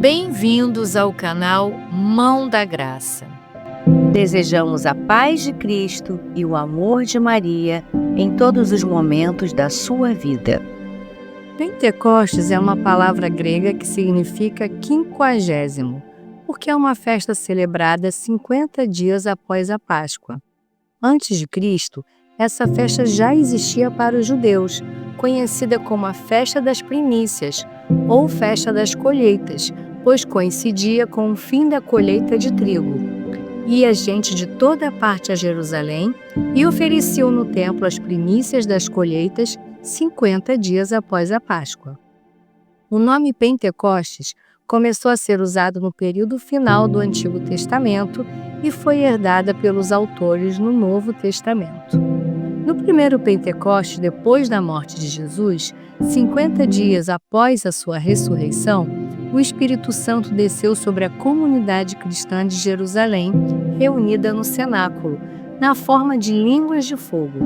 Bem-vindos ao canal Mão da Graça. Desejamos a paz de Cristo e o amor de Maria em todos os momentos da sua vida. Pentecostes é uma palavra grega que significa quinquagésimo, porque é uma festa celebrada 50 dias após a Páscoa. Antes de Cristo, essa festa já existia para os judeus, conhecida como a Festa das Primícias ou Festa das Colheitas, pois coincidia com o fim da colheita de trigo. Ia gente de toda parte a Jerusalém e ofereciam no templo as primícias das colheitas 50 dias após a Páscoa. O nome Pentecostes começou a ser usado no período final do Antigo Testamento e foi herdada pelos autores no Novo Testamento. No primeiro Pentecostes, depois da morte de Jesus, 50 dias após a sua ressurreição, o Espírito Santo desceu sobre a comunidade cristã de Jerusalém, reunida no cenáculo, na forma de línguas de fogo.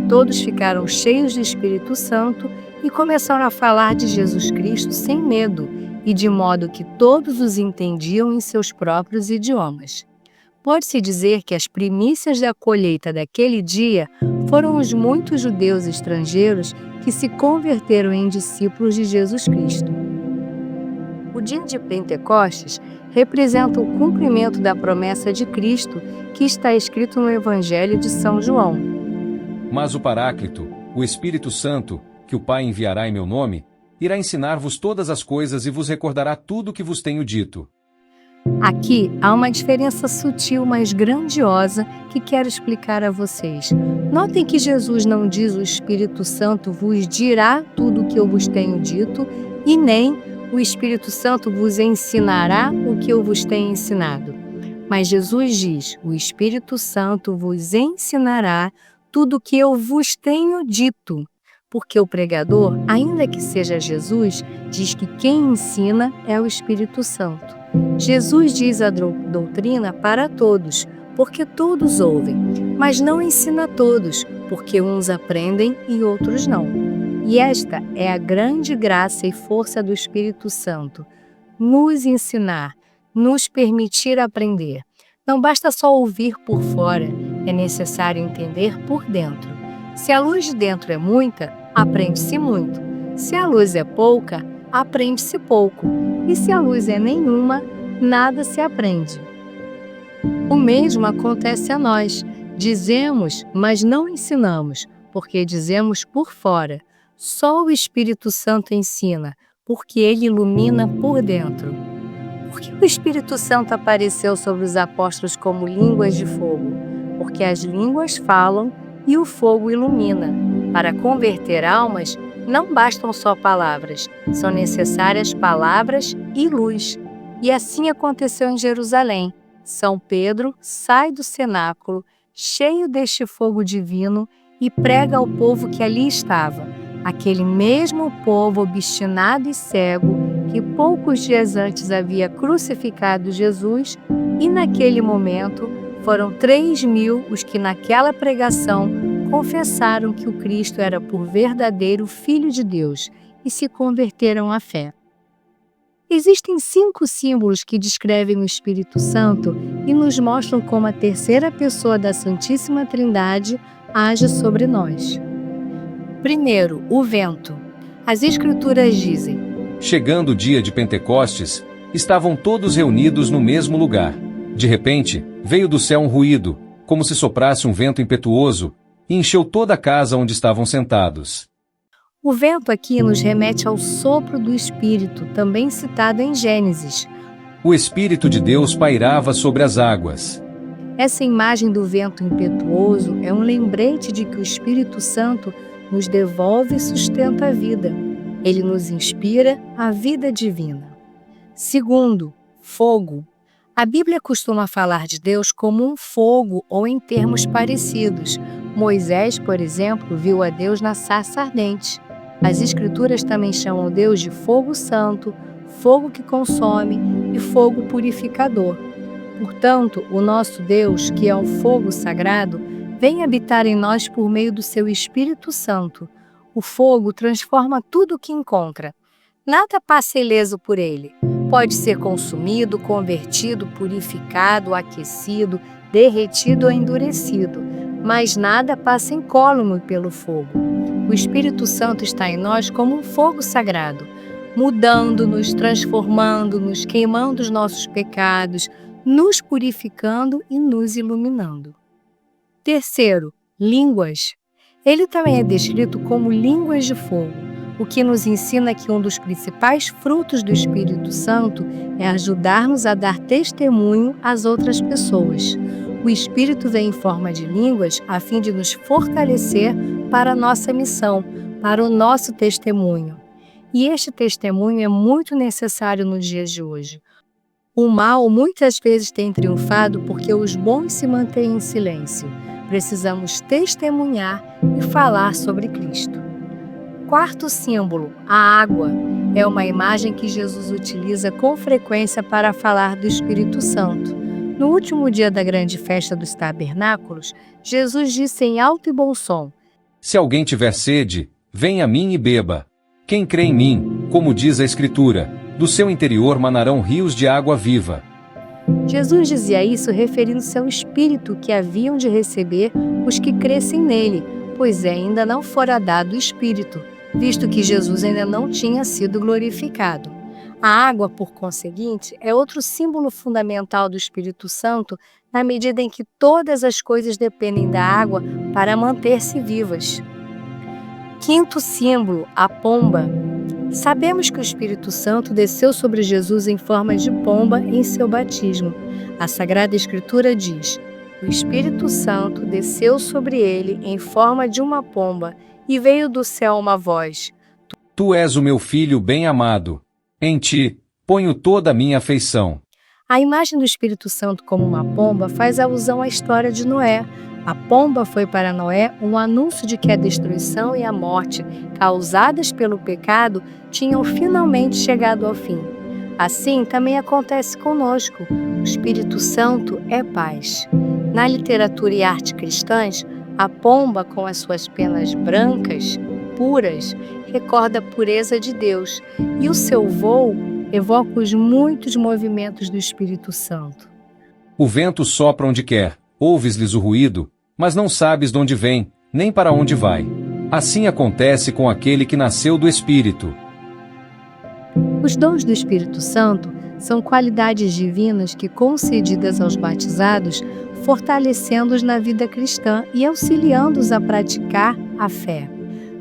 Todos ficaram cheios de Espírito Santo e começaram a falar de Jesus Cristo sem medo e de modo que todos os entendiam em seus próprios idiomas. Pode-se dizer que as primícias da colheita daquele dia foram os muitos judeus estrangeiros que se converteram em discípulos de Jesus Cristo. O dia de Pentecostes representa o cumprimento da promessa de Cristo que está escrito no Evangelho de São João. Mas o Paráclito, o Espírito Santo, que o Pai enviará em meu nome, irá ensinar-vos todas as coisas e vos recordará tudo o que vos tenho dito. Aqui há uma diferença sutil, mas grandiosa, que quero explicar a vocês. Notem que Jesus não diz o Espírito Santo vos dirá tudo o que eu vos tenho dito, e nem o Espírito Santo vos ensinará o que eu vos tenho ensinado. Mas Jesus diz, o Espírito Santo vos ensinará tudo o que eu vos tenho dito. Porque o pregador, ainda que seja Jesus, diz que quem ensina é o Espírito Santo. Jesus diz a doutrina para todos, porque todos ouvem, mas não ensina a todos, porque uns aprendem e outros não. E esta é a grande graça e força do Espírito Santo, nos ensinar, nos permitir aprender. Não basta só ouvir por fora, é necessário entender por dentro. Se a luz de dentro é muita, aprende-se muito. Se a luz é pouca, aprende-se pouco. E se a luz é nenhuma, nada se aprende. O mesmo acontece a nós. Dizemos, mas não ensinamos, porque dizemos por fora. Só o Espírito Santo ensina, porque ele ilumina por dentro. Por que o Espírito Santo apareceu sobre os apóstolos como línguas de fogo? Porque as línguas falam e o fogo ilumina. Para converter almas, não bastam só palavras, são necessárias palavras e luz. E assim aconteceu em Jerusalém. São Pedro sai do cenáculo, cheio deste fogo divino, e prega ao povo que ali estava. Aquele mesmo povo obstinado e cego que poucos dias antes havia crucificado Jesus, e naquele momento foram 3.000 os que naquela pregação confessaram que o Cristo era por verdadeiro Filho de Deus e se converteram à fé. Existem 5 símbolos que descrevem o Espírito Santo e nos mostram como a terceira pessoa da Santíssima Trindade age sobre nós. Primeiro, o vento. As Escrituras dizem: Chegando o dia de Pentecostes, estavam todos reunidos no mesmo lugar. De repente, veio do céu um ruído, como se soprasse um vento impetuoso, e encheu toda a casa onde estavam sentados. O vento aqui nos remete ao sopro do Espírito, também citado em Gênesis. O Espírito de Deus pairava sobre as águas. Essa imagem do vento impetuoso é um lembrete de que o Espírito Santo nos devolve e sustenta a vida. Ele nos inspira a vida divina. Segundo, fogo. A Bíblia costuma falar de Deus como um fogo ou em termos parecidos. Moisés, por exemplo, viu a Deus na sarça ardente. As Escrituras também chamam Deus de fogo santo, fogo que consome e fogo purificador. Portanto, o nosso Deus, que é o fogo sagrado, vem habitar em nós por meio do seu Espírito Santo. O fogo transforma tudo o que encontra. Nada passa ileso por ele. Pode ser consumido, convertido, purificado, aquecido, derretido ou endurecido, mas nada passa incólume pelo fogo. O Espírito Santo está em nós como um fogo sagrado, mudando-nos, transformando-nos, queimando os nossos pecados, nos purificando e nos iluminando. Terceiro, línguas. Ele também é descrito como línguas de fogo, o que nos ensina que um dos principais frutos do Espírito Santo é ajudar-nos a dar testemunho às outras pessoas. O Espírito vem em forma de línguas a fim de nos fortalecer para a nossa missão, para o nosso testemunho. E este testemunho é muito necessário nos dias de hoje. O mal muitas vezes tem triunfado porque os bons se mantêm em silêncio. Precisamos testemunhar e falar sobre Cristo. Quarto símbolo, a água, é uma imagem que Jesus utiliza com frequência para falar do Espírito Santo. No último dia da grande festa dos tabernáculos, Jesus disse em alto e bom som: Se alguém tiver sede, venha a mim e beba. Quem crê em mim, como diz a Escritura, do seu interior manarão rios de água viva. Jesus dizia isso referindo-se ao Espírito que haviam de receber os que crescem nele, pois ainda não fora dado o Espírito, visto que Jesus ainda não tinha sido glorificado. A água, por conseguinte, é outro símbolo fundamental do Espírito Santo, na medida em que todas as coisas dependem da água para manter-se vivas. Quinto símbolo, a pomba. Sabemos que o Espírito Santo desceu sobre Jesus em forma de pomba em seu batismo. A Sagrada Escritura diz: o Espírito Santo desceu sobre ele em forma de uma pomba, e veio do céu uma voz: Tu és o meu filho bem-amado. Em ti ponho toda a minha afeição. A imagem do Espírito Santo como uma pomba faz alusão à história de Noé. A pomba foi para Noé um anúncio de que a destruição e a morte causadas pelo pecado tinham finalmente chegado ao fim. Assim também acontece conosco. O Espírito Santo é paz. Na literatura e arte cristãs, a pomba, com as suas penas brancas, puras, recorda a pureza de Deus, e o seu voo evoca os muitos movimentos do Espírito Santo. O vento sopra onde quer, ouves-lhes o ruído, mas não sabes de onde vem, nem para onde vai. Assim acontece com aquele que nasceu do Espírito. Os dons do Espírito Santo são qualidades divinas que, concedidas aos batizados, fortalecendo-os na vida cristã e auxiliando-os a praticar a fé.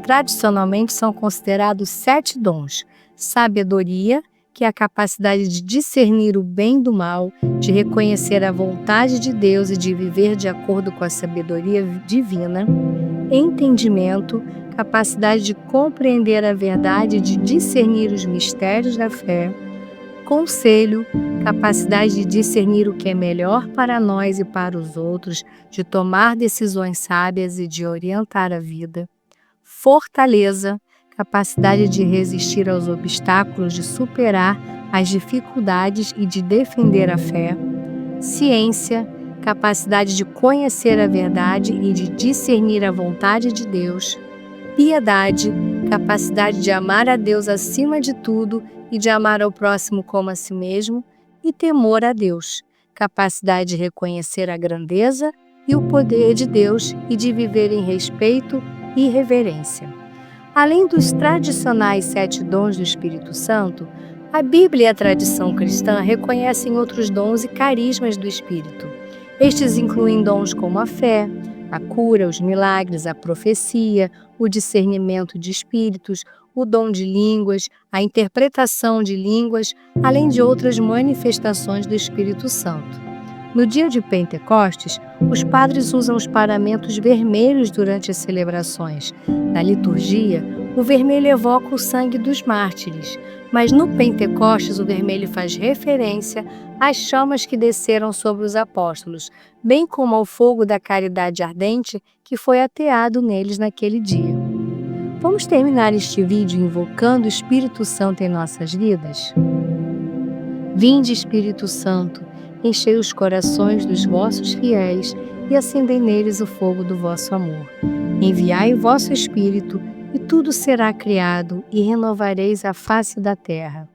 Tradicionalmente são considerados 7 dons: sabedoria, que é a capacidade de discernir o bem do mal, de reconhecer a vontade de Deus e de viver de acordo com a sabedoria divina; entendimento, capacidade de compreender a verdade e de discernir os mistérios da fé; conselho, capacidade de discernir o que é melhor para nós e para os outros, de tomar decisões sábias e de orientar a vida; fortaleza, capacidade de resistir aos obstáculos, de superar as dificuldades e de defender a fé; ciência, capacidade de conhecer a verdade e de discernir a vontade de Deus; piedade, capacidade de amar a Deus acima de tudo e de amar ao próximo como a si mesmo; e temor a Deus, capacidade de reconhecer a grandeza e o poder de Deus e de viver em respeito e reverência. Além dos tradicionais 7 dons do Espírito Santo, a Bíblia e a tradição cristã reconhecem outros dons e carismas do Espírito. Estes incluem dons como a fé, a cura, os milagres, a profecia, o discernimento de espíritos, o dom de línguas, a interpretação de línguas, além de outras manifestações do Espírito Santo. No dia de Pentecostes, os padres usam os paramentos vermelhos durante as celebrações. Na liturgia, o vermelho evoca o sangue dos mártires, mas no Pentecostes o vermelho faz referência às chamas que desceram sobre os apóstolos, bem como ao fogo da caridade ardente que foi ateado neles naquele dia. Vamos terminar este vídeo invocando o Espírito Santo em nossas vidas? Vinde, Espírito Santo, enchei os corações dos vossos fiéis e acendei neles o fogo do vosso amor. Enviai o vosso Espírito, e tudo será criado, e renovareis a face da terra.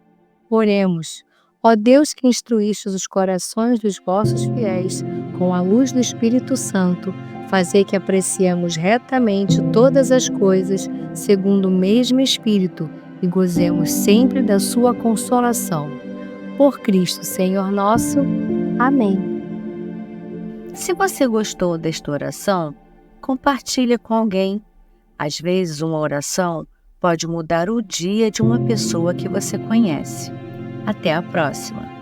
Oremos. Ó Deus que instruístes os corações dos vossos fiéis com a luz do Espírito Santo, fazei que apreciemos retamente todas as coisas segundo o mesmo Espírito e gozemos sempre da sua consolação. Por Cristo, Senhor nosso. Amém. Se você gostou desta oração, compartilhe com alguém. Às vezes, uma oração pode mudar o dia de uma pessoa que você conhece. Até a próxima!